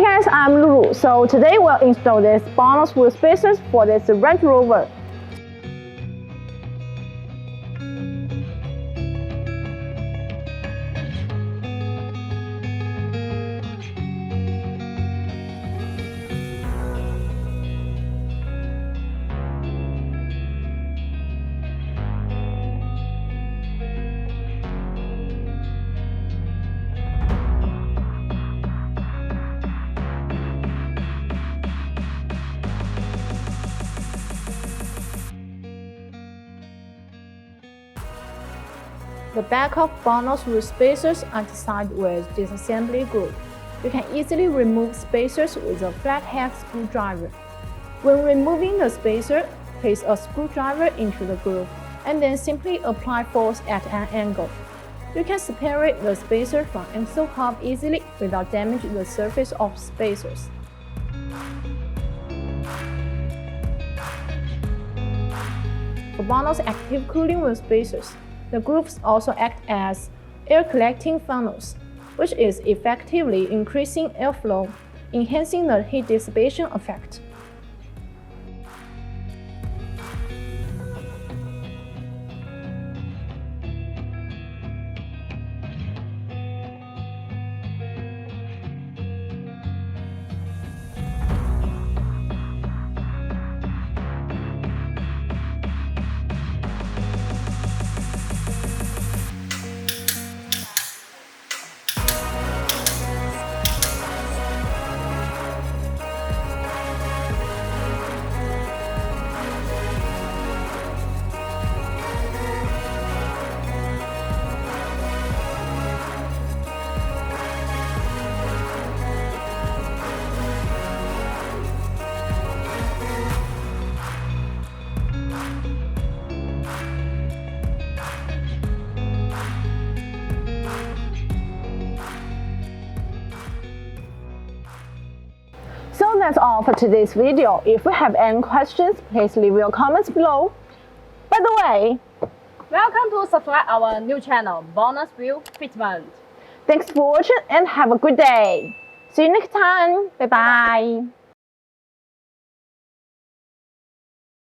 Hey guys, I'm Lulu. So today we'll install this BONOSS wheel spacers for this Range Rover. The back of BONOSS wheel spacers are designed with disassembly groove. You can easily remove spacers with a flathead screwdriver. When removing the spacer, place a screwdriver into the groove and then simply apply force at an angle. You can separate the spacer from axle hub easily without damaging the surface of spacers. For BONOSS active cooling wheel spacers, the grooves also act as air collecting funnels, which is effectively increasing airflow, enhancing the heat dissipation effect. So that's all for today's video. If you have any questions, please leave your comments below. By the way, welcome to subscribe our new channel, BONOSS Wheel Fitment. Thanks for watching and have a good day. See you next time. Bye bye.